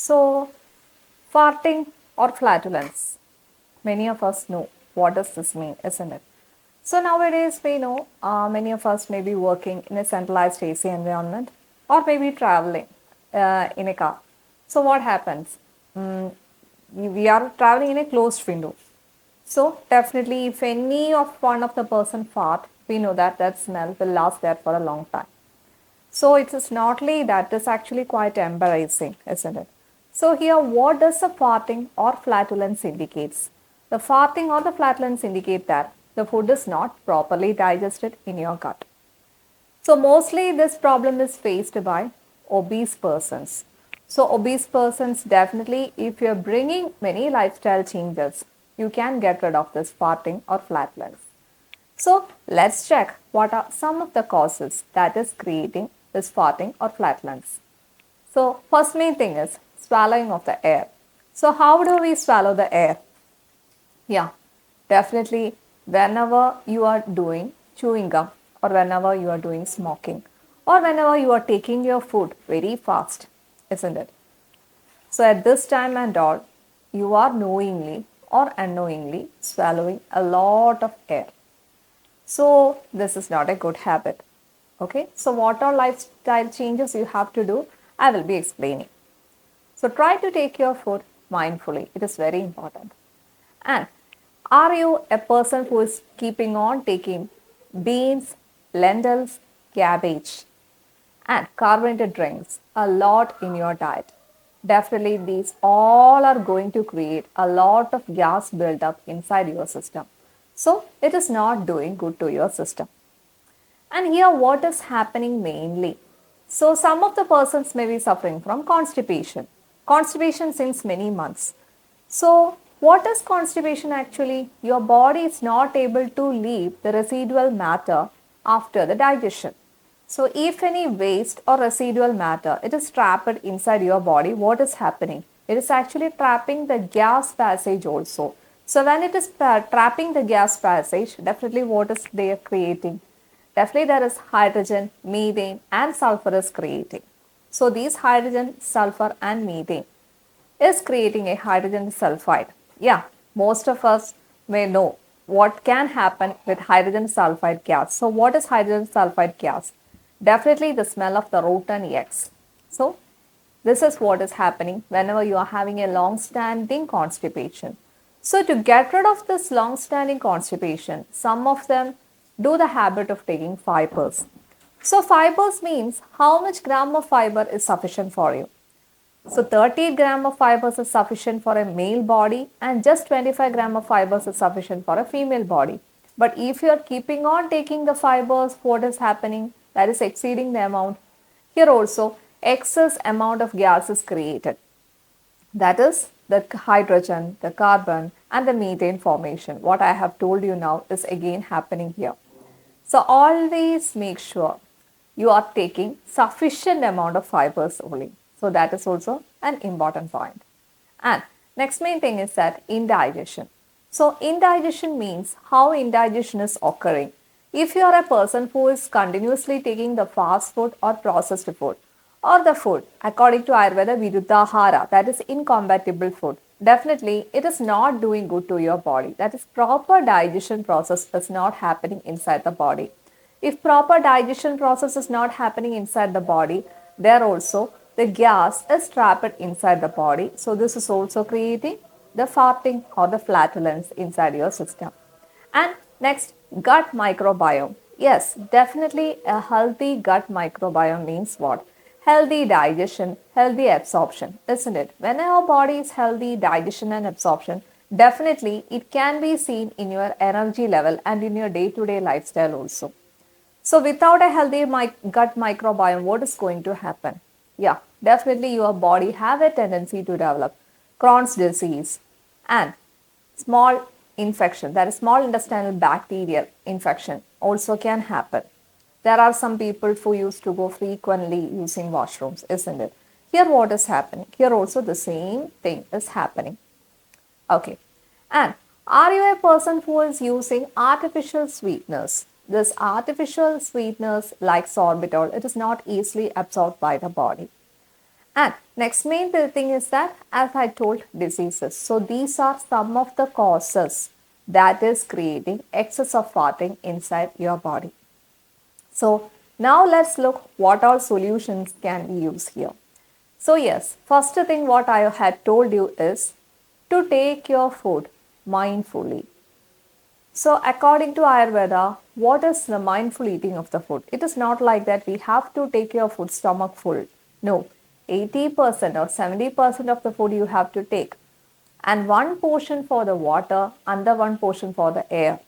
So, farting or flatulence. Many of us know what does this mean, isn't it? So nowadays we know many of us may be working in a centralized AC environment or maybe traveling in a car. So what happens? We are traveling in a closed window. So definitely if any of one of the person fart, we know that that smell will last there for a long time. So it is not only that, it's actually quite embarrassing, isn't it? So here, what does the farting or flatulence indicates? The farting or the flatulence indicate that the food is not properly digested in your gut. So mostly this problem is faced by obese persons. So obese persons definitely, if you're bringing many lifestyle changes, you can get rid of this farting or flatulence. So let's check what are some of the causes that is creating this farting or flatulence. So first main thing is swallowing of the air. So how do we swallow the air? Yeah, definitely whenever you are doing chewing gum or whenever you are doing smoking or whenever you are taking your food very fast, isn't it? So at this time and all, you are knowingly or unknowingly swallowing a lot of air. So this is not a good habit. Okay, so what are lifestyle changes you have to do? I will be explaining. So try to take your food mindfully. It is very important. And are you a person who is keeping on taking beans, lentils, cabbage, and carbonated drinks a lot in your diet? Definitely, these all are going to create a lot of gas buildup inside your system. So, it is not doing good to your system. And here, what is happening mainly? So, some of the persons may be suffering from constipation since many months. So, what is constipation actually? Your body is not able to leave the residual matter after the digestion. So, if any waste or residual matter, it is trapped inside your body, what is happening? It is actually trapping the gas passage also. So, when it is trapping the gas passage, definitely what is they are creating? Definitely there is hydrogen, methane and sulfur is creating. So, these hydrogen, sulfur and methane is creating a hydrogen sulfide. Yeah, most of us may know what can happen with hydrogen sulfide gas. So, what is hydrogen sulfide gas? Definitely the smell of the rotten eggs. So, this is what is happening whenever you are having a long standing constipation. So, to get rid of this long standing constipation, some of them do the habit of taking fibers. So, fibers means how much gram of fiber is sufficient for you. So 30 gram of fibers is sufficient for a male body and just 25 gram of fibers is sufficient for a female body. But if you are keeping on taking the fibers, what is happening? That is exceeding the amount. Here also, excess amount of gas is created. That is the hydrogen, the carbon and the methane formation. What I have told you now is again happening here. So always make sure you are taking sufficient amount of fibers only. So that is also an important point. And next main thing is that indigestion. So indigestion means how indigestion is occurring. If you are a person who is continuously taking the fast food or processed food or the food according to Ayurveda Viruddhahara, that is incompatible food, definitely it is not doing good to your body. That is proper digestion process is not happening inside the body. If proper digestion process is not happening inside the body, there also the gas is trapped inside the body. So this is also creating the farting or the flatulence inside your system. And next, gut microbiome. Yes, definitely a healthy gut microbiome means what? Healthy digestion, healthy absorption, isn't it? When our body is healthy, digestion and absorption, definitely it can be seen in your energy level and in your day-to-day lifestyle also. So without a healthy gut microbiome, what is going to happen? Yeah, definitely your body have a tendency to develop Crohn's disease and small infection, that is small intestinal bacterial infection also can happen. There are some people who used to go frequently using washrooms, isn't it? Here what is happening? Here also the same thing is happening. Okay. And are you a person who is using artificial sweeteners? This artificial sweeteners like sorbitol, it is not easily absorbed by the body. And next main thing is that, as I told, diseases. So these are some of the causes that is creating excess of farting inside your body. So now let's look what all solutions can we use here. So yes, first thing what I had told you is to take your food mindfully. So according to Ayurveda, what is the mindful eating of the food? It is not like that we have to take your food stomach full. No, 80% or 70% of the food you have to take. And one portion for the water, and one portion for the air.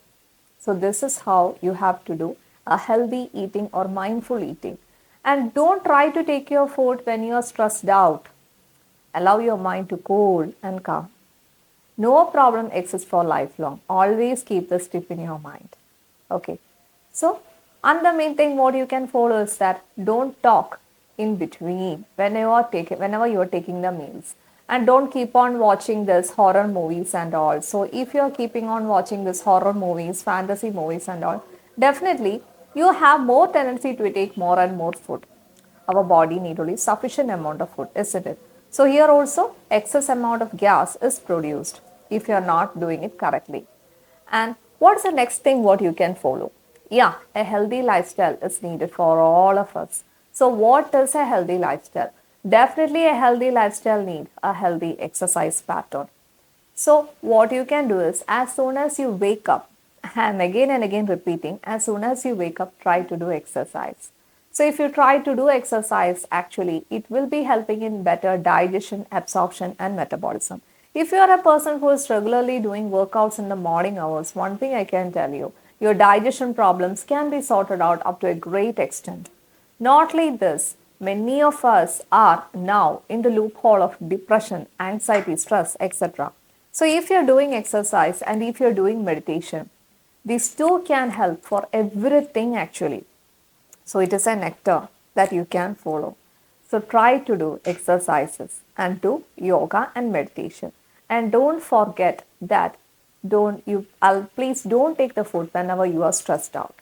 So this is how you have to do a healthy eating or mindful eating. And don't try to take your food when you are stressed out. Allow your mind to cool and calm. No problem exists for lifelong. Always keep this tip in your mind. Okay. So, and the main thing what you can follow is that don't talk in between whenever you are taking the meals. And don't keep on watching this horror movies and all. So if you are keeping on watching this horror movies, fantasy movies and all, definitely you have more tendency to take more and more food. Our body need only sufficient amount of food, isn't it? So here also excess amount of gas is produced if you are not doing it correctly. And what's the next thing what you can follow? Yeah, a healthy lifestyle is needed for all of us. So what is a healthy lifestyle? Definitely a healthy lifestyle need a healthy exercise pattern. So what you can do is as soon as you wake up, and again repeating, as soon as you wake up, try to do exercise. So if you try to do exercise, actually, it will be helping in better digestion, absorption, and metabolism. If you are a person who is regularly doing workouts in the morning hours, one thing I can tell you, your digestion problems can be sorted out up to a great extent. Not like this, many of us are now in the loophole of depression, anxiety, stress, etc. So if you're doing exercise and if you're doing meditation, these two can help for everything actually. So it is a nectar that you can follow. So try to do exercises and do yoga and meditation. And don't forget that please don't take the food whenever you are stressed out.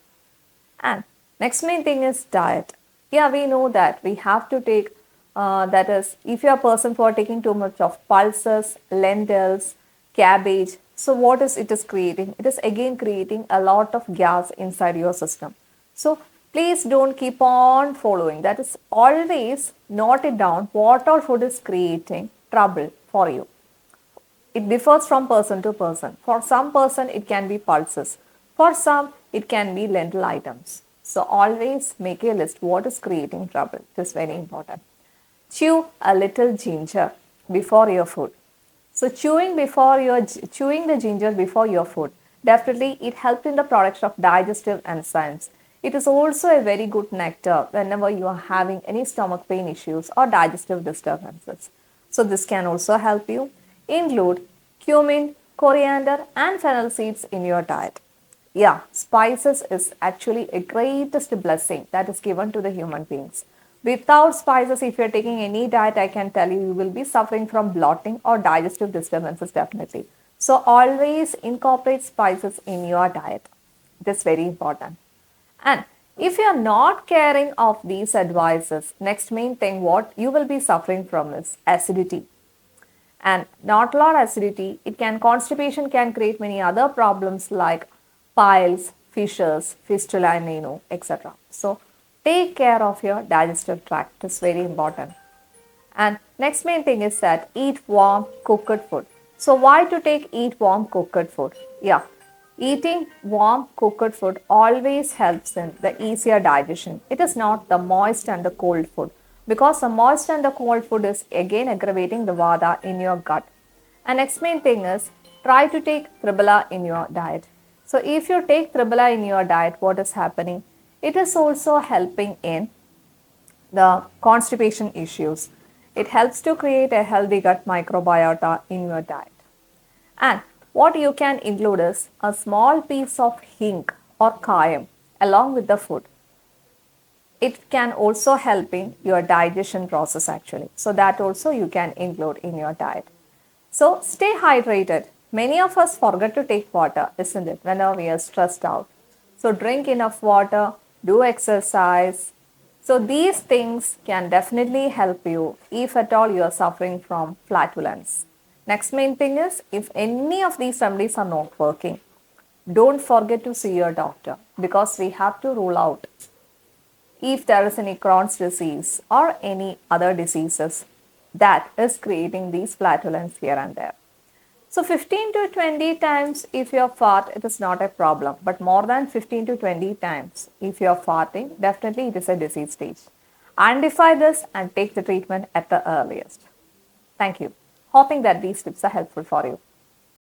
And next main thing is diet. Yeah, we know that we have to take, that is, if you are a person who are taking too much of pulses, lentils, cabbage, so what is it is creating? It is again creating a lot of gas inside your system. So please don't keep on following. That is always note it down what all food is creating trouble for you. It differs from person to person. For some person, it can be pulses. For some, it can be lentil items. So always make a list what is creating trouble. This is very important. Chew a little ginger before your food. So chewing the ginger before your food, definitely it helps in the production of digestive enzymes. It is also a very good nectar whenever you are having any stomach pain issues or digestive disturbances. So this can also help you. Include cumin, coriander and fennel seeds in your diet. Yeah, spices is actually a greatest blessing that is given to the human beings. Without spices, if you're taking any diet, I can tell you, you will be suffering from bloating or digestive disturbances definitely. So always incorporate spices in your diet. This is very important. And if you are not caring of these advices, next main thing what you will be suffering from is acidity. And not a lot acidity, constipation can create many other problems like piles, fissures, fistula and etc. So take care of your digestive tract. It's very important. And next main thing is that eat warm cooked food. So why to take eat warm cooked food? Yeah, eating warm cooked food always helps in the easier digestion. It is not the moist and the cold food because the moist and the cold food is again aggravating the vata in your gut. And next main thing is try to take tribala in your diet. So if you take tribala in your diet, what is happening? It is also helping in the constipation issues. It helps to create a healthy gut microbiota in your diet. And what you can include is a small piece of hing or kayam along with the food. It can also help in your digestion process actually. So that also you can include in your diet. So stay hydrated. Many of us forget to take water, isn't it, whenever we are stressed out. So drink enough water, do exercise, So these things can definitely help you if at all you are suffering from flatulence. Next main thing is if any of these remedies are not working, don't forget to see your doctor because we have to rule out if there is any Crohn's disease or any other diseases that is creating these flatulence here and there. So 15 to 20 times if you're fart, it is not a problem. But more than 15 to 20 times if you're farting, definitely it is a disease stage. Identify this and take the treatment at the earliest. Thank you. Hoping that these tips are helpful for you.